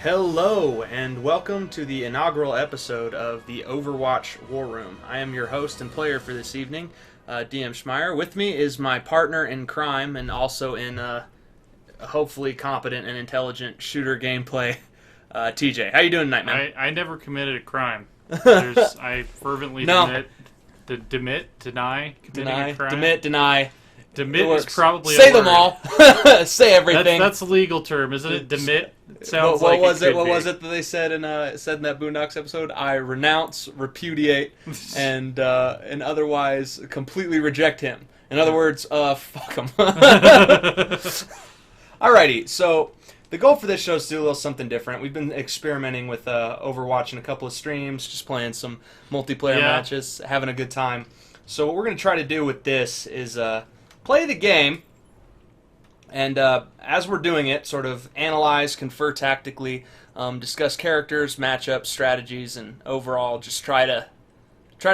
Hello, and welcome to the inaugural episode of the Overwatch War Room. I am your host and player for this evening, DM Schmeier. With me is my partner in crime and also in hopefully competent and intelligent shooter gameplay, TJ. How you doing tonight, man? I never committed a crime. I fervently deny committing a crime. Deny. Demit is probably say a them word. all. Say everything. That's a legal term, isn't it? Demit sounds what like was it. What was it that they said in that Boondocks episode? I renounce, repudiate, and otherwise completely reject him. In other words, fuck him. Alrighty, so the goal for this show is to do a little something different. We've been experimenting with Overwatch in a couple of streams, just playing some multiplayer matches, having a good time. So what we're going to try to do with this is play the game, and as we're doing it, sort of analyze, confer tactically, discuss characters, matchups, strategies, and overall just try to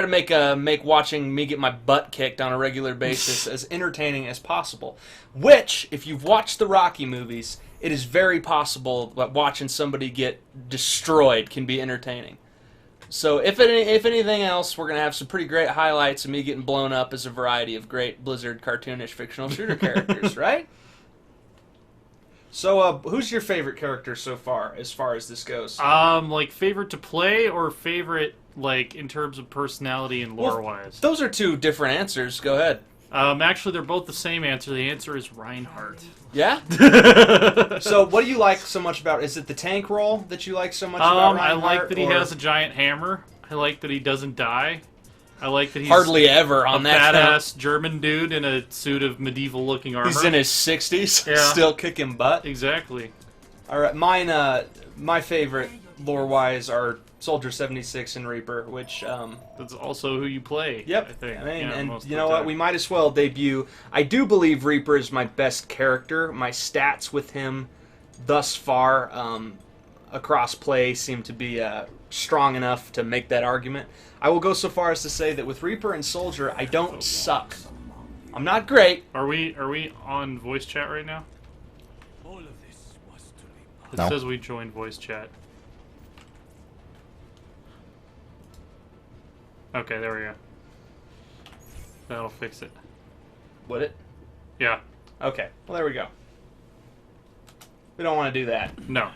make watching me get my butt kicked on a regular basis as entertaining as possible. Which, if you've watched the Rocky movies, it is very possible that watching somebody get destroyed can be entertaining. So if anything else, we're going to have some pretty great highlights of me getting blown up as a variety of great Blizzard cartoonish fictional shooter characters, right? So who's your favorite character so far as this goes? Like favorite to play or favorite like in terms of personality and lore-wise? Those are two different answers. Go ahead. Actually, they're both the same answer. The answer is Reinhardt. Yeah? So what do you like so much about... Is it the tank role that you like so much about Reinhardt? I like that he has a giant hammer. I like that he doesn't die. I like that he's... Hardly ever on that badass German dude in a suit of medieval-looking armor. He's in his 60s, yeah. Still kicking butt. Exactly. Alright, mine, my favorite lore-wise are Soldier 76 and Reaper, which... That's also who you play, yep. I think. I mean, yeah, and you know what? We might as well debut... I do believe Reaper is my best character. My stats with him thus far across play seem to be strong enough to make that argument. I will go so far as to say that with Reaper and Soldier, I don't suck. I'm not great. Are we on voice chat right now? It No. says we joined voice chat. Okay, there we go. That'll fix it. Would it? Yeah. Okay. Well, there we go. We don't want to do that. No.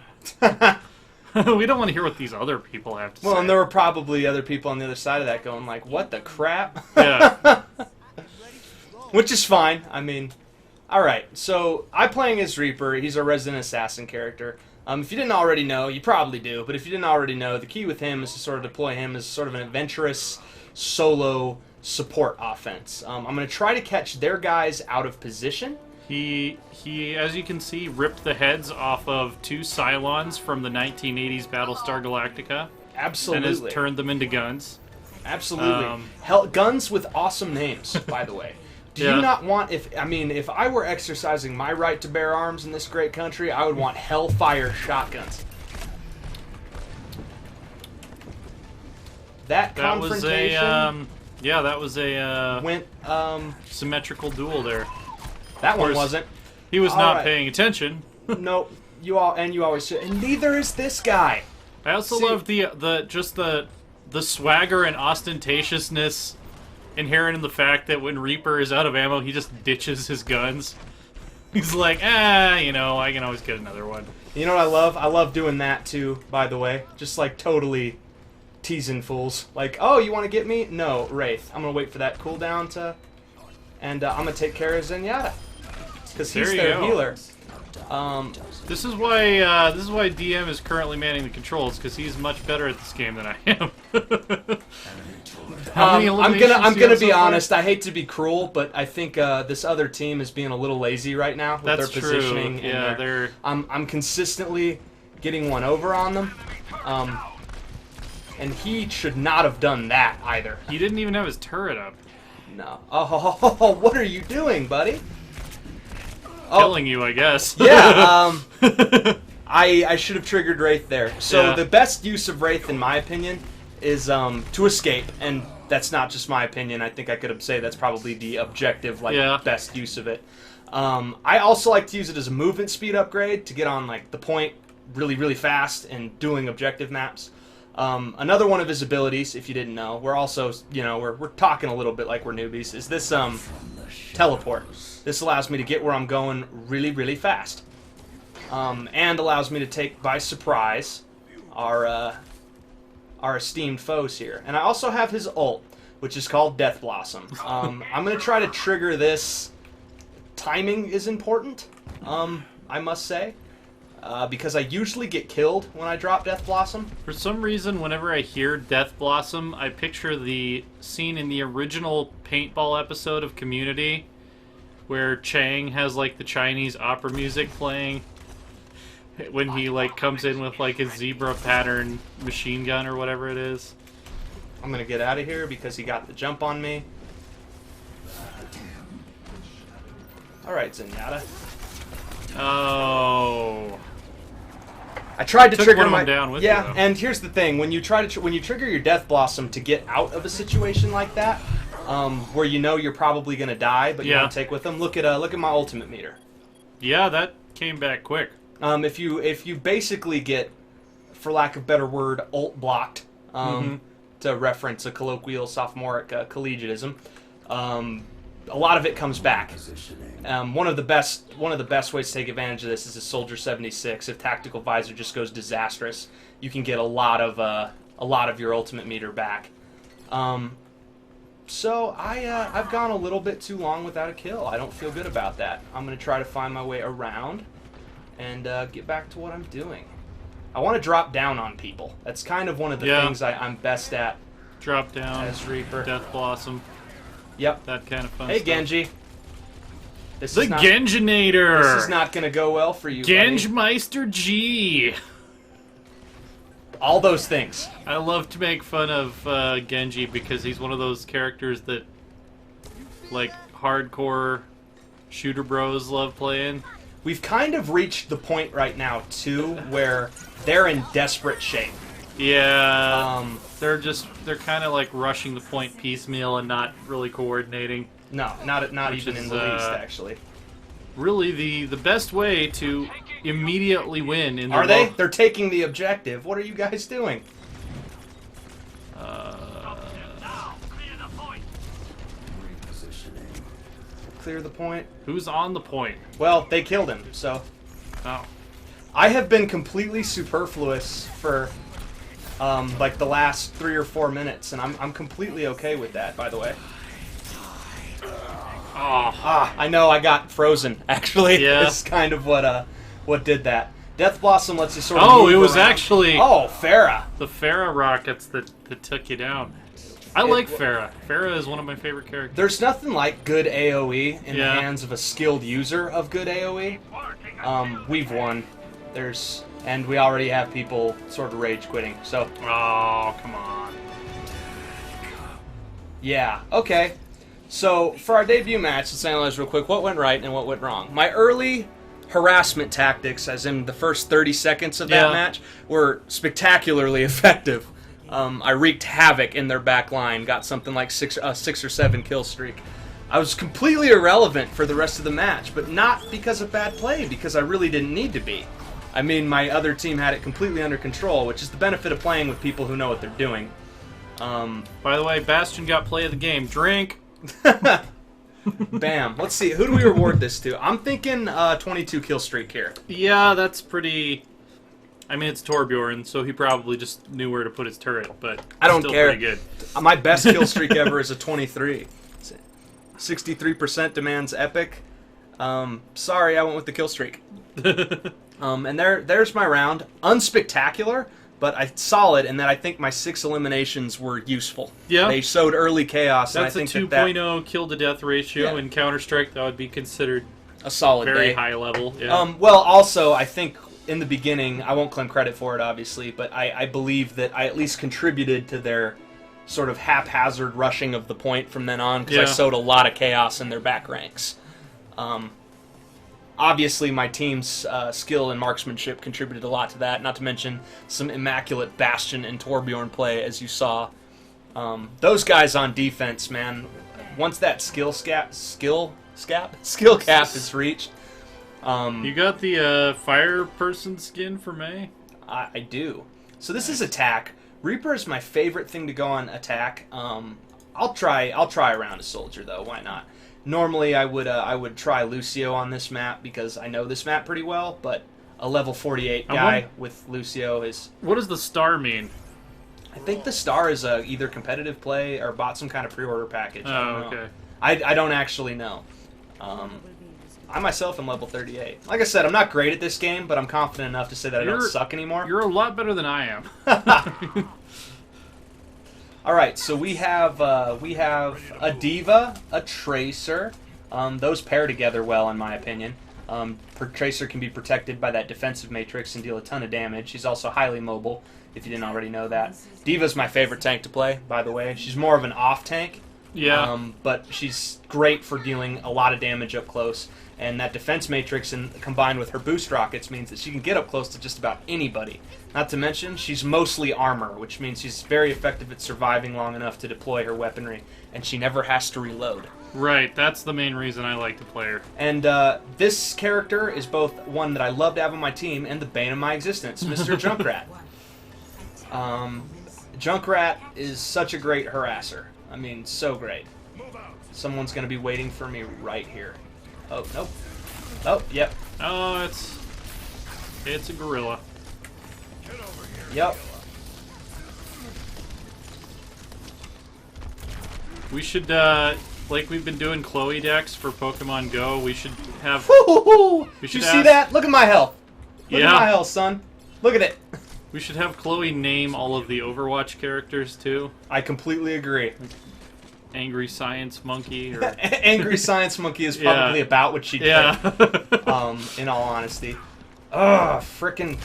We don't want to hear what these other people have to say. Well, and there were probably other people on the other side of that going like, what the crap? Yeah. Which is fine. I mean, alright. So, I'm playing as Reaper. He's a resident assassin character. If you didn't already know, you probably do, but if you didn't already know, the key with him is to sort of deploy him as sort of an adventurous solo support offense. I'm going to try to catch their guys out of position. He, as you can see, ripped the heads off of 2 Cylons from the 1980s Battlestar Galactica. Absolutely. And has turned them into guns. Absolutely. Guns with awesome names, by the way. Do you not want, if I were exercising my right to bear arms in this great country, I would want Hellfire shotguns. That confrontation was a went symmetrical duel there. That one wasn't. He was not right. paying attention. No, you always should. And neither is this guy. I also love the swagger and ostentatiousness inherent in the fact that when Reaper is out of ammo, he just ditches his guns. He's like, I can always get another one. You know what I love? I love doing that too, by the way. Just like totally teasing fools. Like, oh, you want to get me? No, Wraith. I'm going to wait for that cooldown to... And I'm going to take care of Zenyatta. Because he's their healer. This is why DM is currently manning the controls, because he's much better at this game than I am. I'm gonna be honest. I hate to be cruel, but I think this other team is being a little lazy right now with their positioning. Yeah, I'm consistently getting one over on them, and he should not have done that either. He didn't even have his turret up. No. Oh, what are you doing, buddy? Killing you, I guess. Yeah. I should have triggered Wraith there. So the best use of Wraith, in my opinion, is to escape, and that's not just my opinion. I think I could say that's probably the objective, best use of it. I also like to use it as a movement speed upgrade to get on the point really, really fast and doing objective maps. Another one of his abilities, if you didn't know, we're also, we're talking a little bit like we're newbies, is this teleport. This allows me to get where I'm going really, really fast. And allows me to take by surprise our esteemed foes here. And I also have his ult, which is called Death Blossom. I'm going to try to trigger this. Timing is important, I must say. Because I usually get killed when I drop Death Blossom. For some reason, whenever I hear Death Blossom, I picture the scene in the original paintball episode of Community, where Chang has, like, the Chinese opera music playing when he, like, comes in with, like, his zebra pattern machine gun or whatever it is. I'm gonna get out of here because he got the jump on me. Alright, Zenyatta. Oh... I tried to trigger my down with yeah, you, and here's the thing: when you try to when you trigger your Death Blossom to get out of a situation like that, where you know you're probably gonna die, but you want to take with them. Look at my ultimate meter. Yeah, that came back quick. If you basically get, for lack of a better word, ult blocked, to reference a colloquial sophomoric collegiatism, a lot of it comes back. One of the best ways to take advantage of this is a Soldier 76. If Tactical Visor just goes disastrous, you can get a lot of your ultimate meter back. So I've gone a little bit too long without a kill. I don't feel good about that. I'm gonna try to find my way around and get back to what I'm doing. I want to drop down on people. That's kind of one of the things I'm best at. Drop down as Reaper. Death Blossom. Yep. That kind of fun Hey, stuff. Genji. The Genjinator! This is not going to go well for you, Genjmeister G! All those things. I love to make fun of Genji because he's one of those characters that, like, hardcore shooter bros love playing. We've kind of reached the point right now, too, where they're in desperate shape. Yeah, they're kind of like rushing the point piecemeal and not really coordinating. No, not even in the least, actually. Really, the best way to immediately win in Are they? They're taking the objective. What are you guys doing? Clear the point. Who's on the point? Well, they killed him, so. Oh. I have been completely superfluous for like the last 3 or 4 minutes, and I'm completely okay with that, by the way. I know I got frozen, actually. Yeah. It's kind of what did that. Death Blossom lets you sort of move it was around. actually... Oh, Pharah. The Pharah rockets that took you down. I like Pharah. Pharah is one of my favorite characters. There's nothing like good AoE in the hands of a skilled user of good AoE. We've won. And we already have people sort of rage quitting, so... Oh, come on. Yeah, okay. So, for our debut match, let's analyze real quick what went right and what went wrong. My early harassment tactics, as in the first 30 seconds of that match, were spectacularly effective. I wreaked havoc in their back line, got something like 6 or 7 kill streak. I was completely irrelevant for the rest of the match, but not because of bad play, because I really didn't need to be. I mean, my other team had it completely under control, which is the benefit of playing with people who know what they're doing. By the way, Bastion got play of the game. Drink! Bam. Let's see. Who do we reward this to? I'm thinking 22 kill streak here. Yeah, that's pretty... I mean, it's Torbjorn, so he probably just knew where to put his turret, but I don't still care. Pretty good. My best kill streak ever is a 23. 63% demands epic. Sorry, I went with the kill streak. And there's my round. Unspectacular, but solid, and that I think my 6 eliminations were useful. Yeah. They sowed early chaos. That's and I think a 2.0 kill-to-death ratio. In Counter-Strike, that would be considered a solid very day. high level. Yeah. Well, also, I think in the beginning, I won't claim credit for it, obviously, but I believe that I at least contributed to their sort of haphazard rushing of the point from then on, because I sowed a lot of chaos in their back ranks. Obviously, my team's skill and marksmanship contributed a lot to that, not to mention some immaculate Bastion and Torbjorn play, as you saw. Those guys on defense, man, once that skill cap is reached, You got the fire person skin for May? I do. So this is attack. Reaper is my favorite thing to go on attack. I'll try around a soldier though. Why not? Normally I would try Lucio on this map because I know this map pretty well, but a level 48 guy with Lucio is... What does the star mean? I think the star is either competitive play or bought some kind of pre-order package. Oh, okay. I don't actually know. I myself am level 38. Like I said, I'm not great at this game, but I'm confident enough to say that I don't suck anymore. You're a lot better than I am. All right, so we have a diva, a tracer. Those pair together well, in my opinion. Tracer can be protected by that defensive matrix and deal a ton of damage. She's also highly mobile, if you didn't already know that. Diva's my favorite tank to play, by the way. She's more of an off tank. Yeah. But she's great for dealing a lot of damage up close. And that defense matrix combined with her boost rockets means that she can get up close to just about anybody. Not to mention, she's mostly armor, which means she's very effective at surviving long enough to deploy her weaponry, and she never has to reload. Right, that's the main reason I like to play her. And this character is both one that I love to have on my team and the bane of my existence, Mr. Junkrat. Junkrat is such a great harasser. I mean, so great. Someone's going to be waiting for me right here. Oh, nope. Oh, yep. Oh, it's a gorilla. Yep. We should, like we've been doing Chloe decks for Pokemon Go, we should have... Woo-hoo-hoo! Did you see that? Look at my health. Look at my health, son. Look at it. We should have Chloe name all of the Overwatch characters, too. I completely agree. Angry Science Monkey. Or... Angry Science Monkey is probably about what she'd pick, in all honesty. Ugh, frickin'...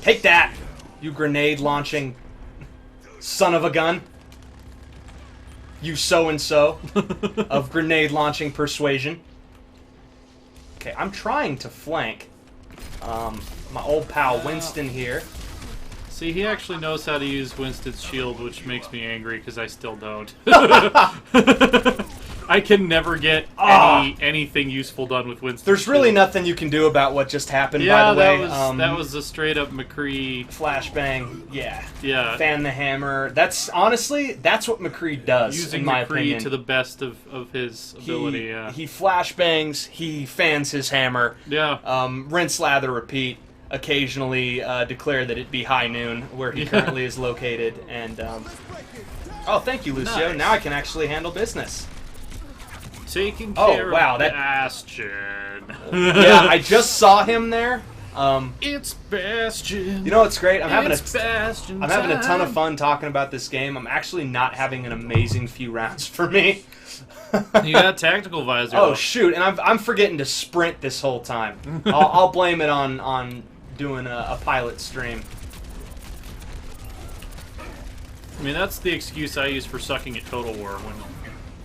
Take that, you grenade-launching son of a gun. You so-and-so of grenade-launching persuasion. Okay, I'm trying to flank my old pal Winston here. See, he actually knows how to use Winston's shield, which makes me angry because I still don't. I can never get anything useful done with Winston's There's really shield. nothing you can do about what just happened, by the way. That was a straight-up McCree... Flashbang, yeah. Yeah. Fan the hammer. That's, honestly, that's what McCree does, Using in my McCree opinion. to the best of his ability, yeah. He flashbangs, he fans his hammer. Yeah. Rinse, lather, repeat. Occasionally declare that it be high noon, where he currently is located. And, oh, thank you, Lucio. Nice. Now I can actually handle business. Taking care of that Bastion. Yeah, I just saw him there. It's Bastion. You know what's great? I'm having a ton of fun talking about this game. I'm actually not having an amazing few rounds for me. You got a tactical visor. Oh shoot! And I'm forgetting to sprint this whole time. I'll blame it on doing a pilot stream. I mean, that's the excuse I use for sucking at Total War. When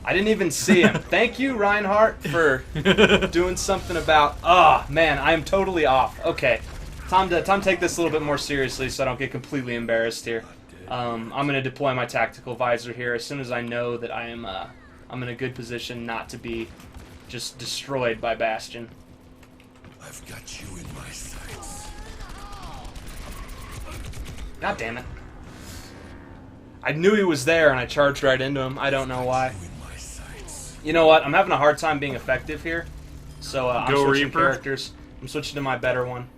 I didn't even see him. Thank you, Reinhardt, for doing something about... Oh, man, I am totally off. Okay, time to take this a little bit more seriously so I don't get completely embarrassed here. I'm going to deploy my tactical visor here as soon as I know that I'm in a good position not to be just destroyed by Bastion. I've got you in my sights. God damn it. I knew he was there and I charged right into him. I don't know why. You know what? I'm having a hard time being effective here. So I'm switching characters. I'm switching to my better one.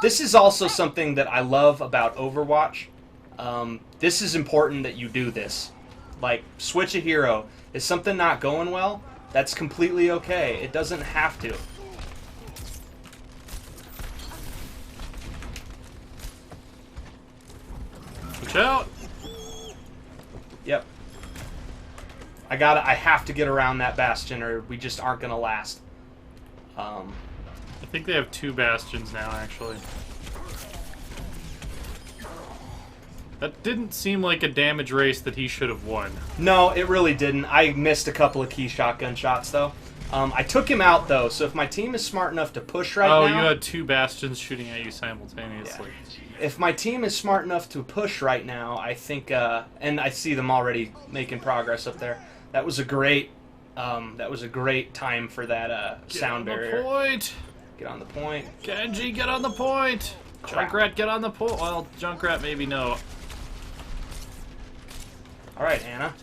This is also something that I love about Overwatch. This is important that you do this. Like, switch a hero. Is something not going well? That's completely okay. It doesn't have to. Watch out! Yep. I have to get around that Bastion or we just aren't gonna last. I think they have 2 Bastions now, actually. That didn't seem like a damage race that he should have won. No, it really didn't. I missed a couple of key shotgun shots, though. I took him out, though, so if my team is smart enough to push right now... Oh, you had 2 Bastions shooting at you simultaneously. Yeah. If my team is smart enough to push right now, I think... and I see them already making progress up there. That was a great That was a great time for that sound barrier. Get on the point. Get on the point. Genji, get on the point. Crap. Junkrat, get on the point. Well, Junkrat, maybe no. All right, Anna.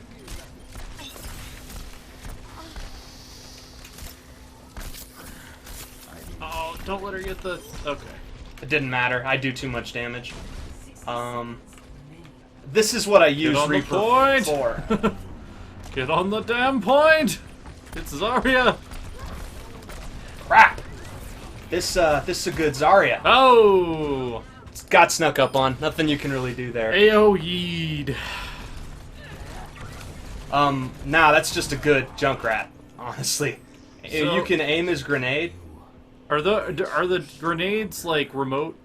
Oh, don't let her get the... Okay. It didn't matter. I do too much damage. This is what I use on the Reaper point. for. Get on the damn point. It's Zarya. Crap. This is a good Zarya. Oh. Got snuck up on. Nothing you can really do there. AoE'd. Nah, that's just a good Junkrat, honestly. So- You can aim his grenade. Are the grenades like remote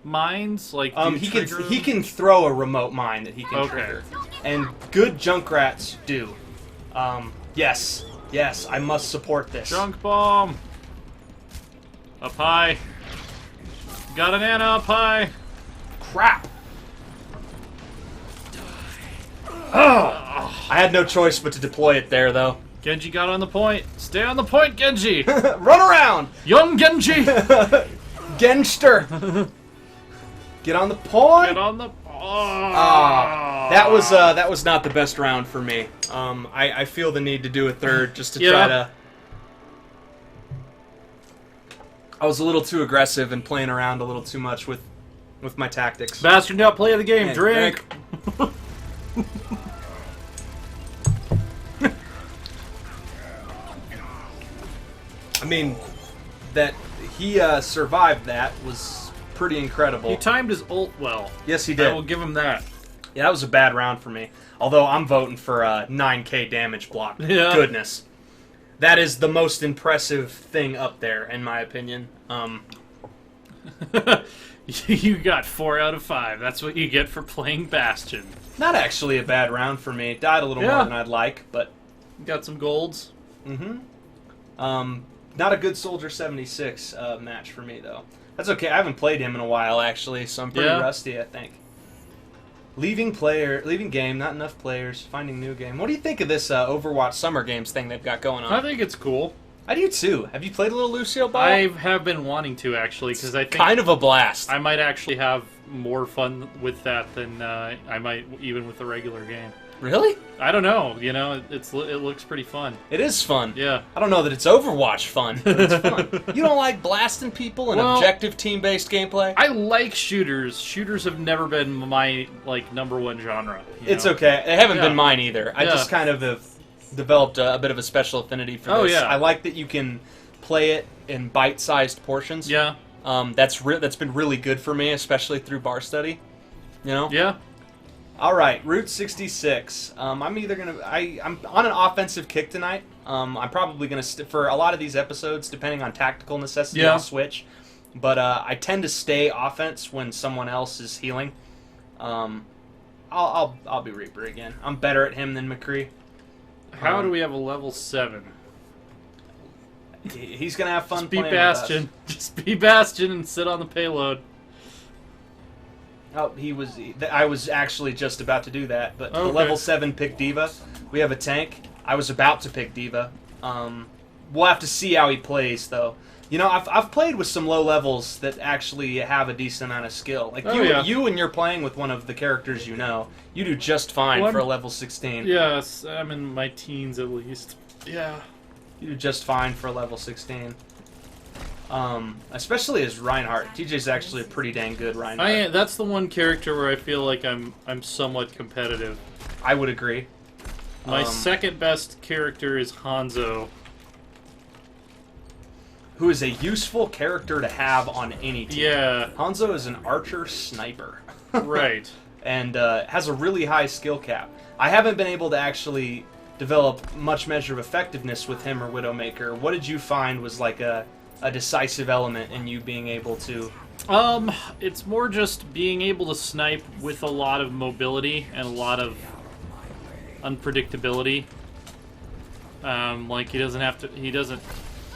mines? Like do you trigger he them? can throw a remote mine that he can Okay. trigger. And good Junkrats do. Yes. Yes, I must support this. Junk bomb. Up high. Got an Anna up high. Crap. Oh, I had no choice but to deploy it there, though. Genji got on the point. Stay on the point, Genji. Run around! Young Genji. Genster! Get on the point! Get on the... That was not the best round for me. I feel the need to do a third just to try to... I was a little too aggressive and playing around a little too much with my tactics. Bastard, now play the game. Hey, Drink. I mean, that he survived that was pretty incredible. He timed his ult well. Yes, he I did. will give him that. Yeah, that was a bad round for me. Although I'm voting for a 9k damage block. Yeah. Goodness. That is the most impressive thing up there, in my opinion. You got 4 out of 5. That's what you get for playing Bastion. Not actually a bad round for me. Died a little Yeah. more than I'd like, but... Got some golds. Not a good Soldier 76 match for me, though. That's okay. I haven't played him in a while, actually, so I'm pretty rusty, I think. Leaving game, not enough players, finding new game. What do you think of this Overwatch Summer Games thing they've got going on? I think it's cool. I do, too. Have you played a little Lucio Ball? I have been wanting to, actually, because I think kind of a blast. I might actually have more fun with that than I might even with the regular game. Really? I don't know. You know, it looks pretty fun. It is fun. Yeah. I don't know that it's Overwatch fun, but it's fun. You don't like blasting people and Well, objective team-based gameplay? I like shooters. Shooters have never been my #1 genre. It's know? okay. They haven't Yeah. been mine either. I Yeah. just kind of have developed a bit of a special affinity for this. Oh, yeah. I like that you can play it in bite-sized portions. Yeah. That's been really good for me, especially through bar study. You know? Yeah. All right, Route 66. I'm on an offensive kick tonight. I'm probably gonna for a lot of these episodes, depending on tactical necessity, Yeah. I'll switch. But I tend to stay offense when someone else is healing. I'll be Reaper again. I'm better at him than McCree. How do we have a level 7? He's gonna have fun Just be playing Bastion. with us. Just be Bastion and sit on the payload. Oh, I was actually just about to do that, but the Okay. level 7 pick Diva. We have a tank. I was about to pick Diva. We'll have to see how he plays, though. You know, I've played with some low levels that actually have a decent amount of skill. Like you when you're playing with one of the characters you know, you do just fine for a level 16. Yes, I'm in my teens at least. Yeah. You do just fine for a level 16. Especially as Reinhardt. TJ's actually a pretty dang good Reinhardt. That's the one character where I feel like I'm somewhat competitive. I would agree. My second best character is Hanzo. Who is a useful character to have on any team. Yeah. Hanzo is an archer sniper. Right. And has a really high skill cap. I haven't been able to actually develop much measure of effectiveness with him or Widowmaker. What did you find was like a decisive element in you being able to... It's more just being able to snipe with a lot of mobility and a lot of unpredictability. Like he doesn't,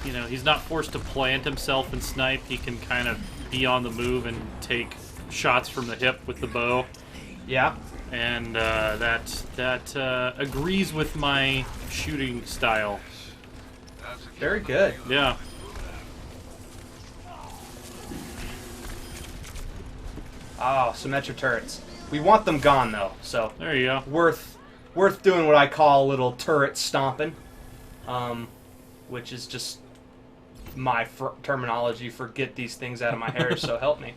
you know, he's not forced to plant himself and snipe. He can kind of be on the move and take shots from the hip with the bow. Yeah? and that agrees with my shooting style. Very good. Yeah. Oh, Symmetra turrets. We want them gone, though, so There you go. worth doing what I call a little turret stomping, which is just my terminology for get these things out of my hair, so help me.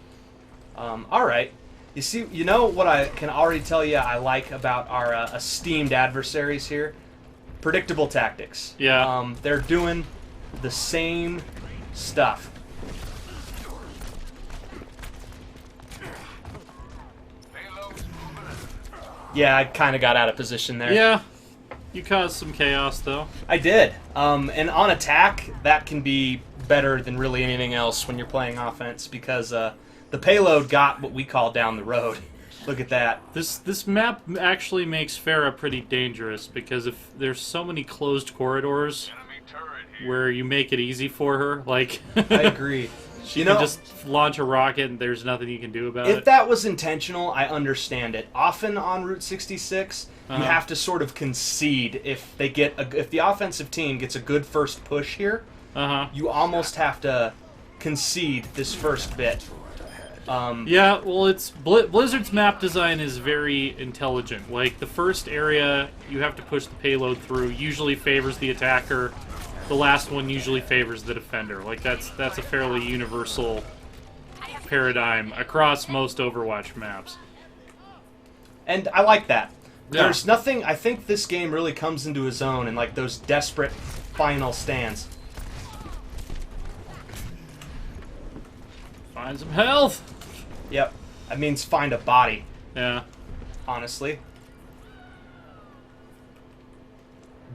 All right. You know what I can already tell you I like about our esteemed adversaries here? Predictable tactics. Yeah. They're doing the same stuff. Yeah, I kind of got out of position there. Yeah. You caused some chaos, though. I did. And on attack, that can be better than really anything else when you're playing offense because the payload got what we call down the road. Look at that. This map actually makes Farah pretty dangerous because if there's so many closed corridors where you make it easy for her, like I agree. she can just launch a rocket and there's nothing you can do about it. If that was intentional, I understand it. Often on Route 66, you have to sort of concede if they get if the offensive team gets a good first push here. You almost have to concede this first bit. Yeah, well, it's Blizzard's map design is very intelligent. Like the first area you have to push the payload through usually favors the attacker. The last one usually favors the defender. Like that's a fairly universal paradigm across most Overwatch maps. And I like that. Yeah. There's nothing. I think this game really comes into its own in like those desperate final stands. Find some health. Yep, that means find a body. Yeah. Honestly.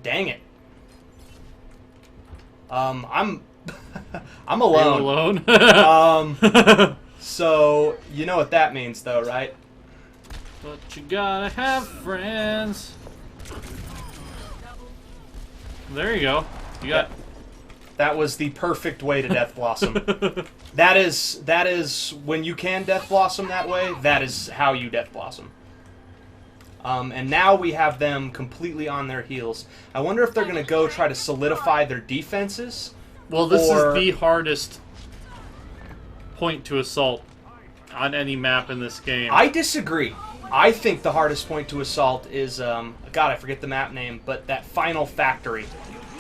Dang it. I'm I'm alone. Are you alone? So you know what that means, though, right? But you gotta have friends. There you go. You got. That was the perfect way to Death Blossom. That is when you can Death Blossom that way. That is how you Death Blossom. And now we have them completely on their heels. I wonder if they're going to go try to solidify their defenses. Well, this is the hardest point to assault on any map in this game. I disagree. I think the hardest point to assault is, God, I forget the map name, but that final factory.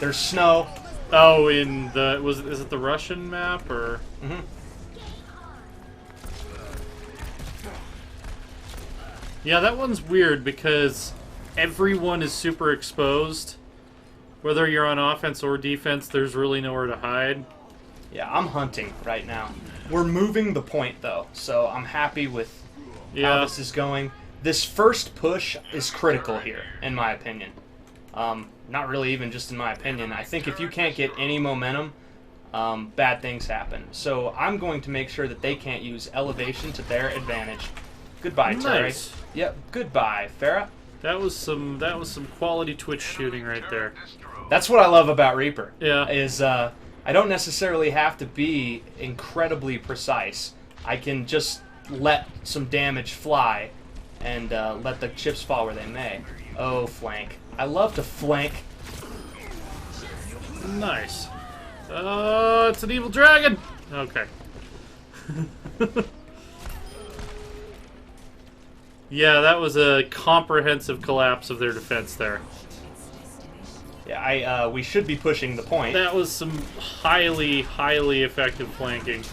There's snow. Oh, in the is it the Russian map or? Mm-hmm. Yeah, that one's weird because everyone is super exposed. Whether you're on offense or defense, there's really nowhere to hide. Yeah, I'm hunting right now. We're moving the point, though, so I'm happy with how this is going. This first push is critical here, in my opinion. Not really even just in my opinion. I think if you can't get any momentum, bad things happen. So I'm going to make sure that they can't use elevation to their advantage. Goodbye, Nice. Terry. Yep, goodbye, Farah. That was some quality Twitch shooting right there. That's what I love about Reaper. Yeah. Is I don't necessarily have to be incredibly precise. I can just let some damage fly and let the chips fall where they may. Oh, flank. I love to flank. Nice. It's an evil dragon. Okay. Yeah, that was a comprehensive collapse of their defense there. Yeah, we should be pushing the point. That was some highly, highly effective flanking.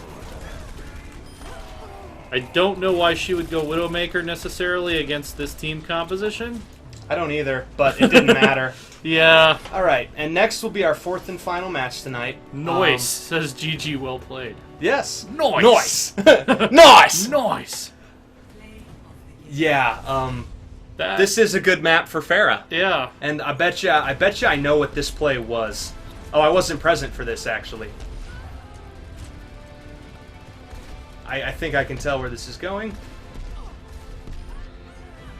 I don't know why she would go Widowmaker necessarily against this team composition. I don't either, but it didn't matter. Yeah. All right, and next will be our fourth and final match tonight. Noise, says GG, well played. Yes. Noise. Nice. Noise. Yeah. This is a good map for Farah. Yeah. And I bet you I know what this play was. Oh, I wasn't present for this actually. I think I can tell where this is going.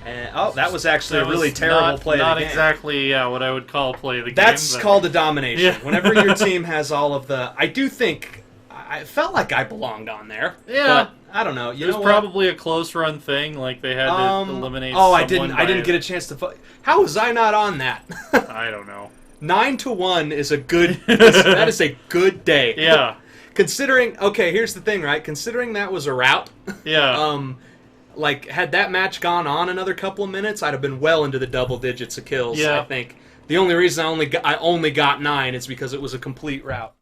And, oh, that was actually a really terrible play of the game. Not exactly what I would call a play of the game. That's called a domination. Yeah. Whenever your team has all of the... I do think... I felt like I belonged on there. Yeah. But I don't know. It was probably a close run thing. Like they had to eliminate. Oh, someone I didn't get a chance to. How was I not on that? I don't know. 9-1 is a good. That is a good day. Yeah. Considering, okay, here's the thing, right? Considering that was a rout. Yeah. Like had that match gone on another couple of minutes, I'd have been well into the double digits of kills. Yeah. I think the only reason I only got 9 is because it was a complete rout.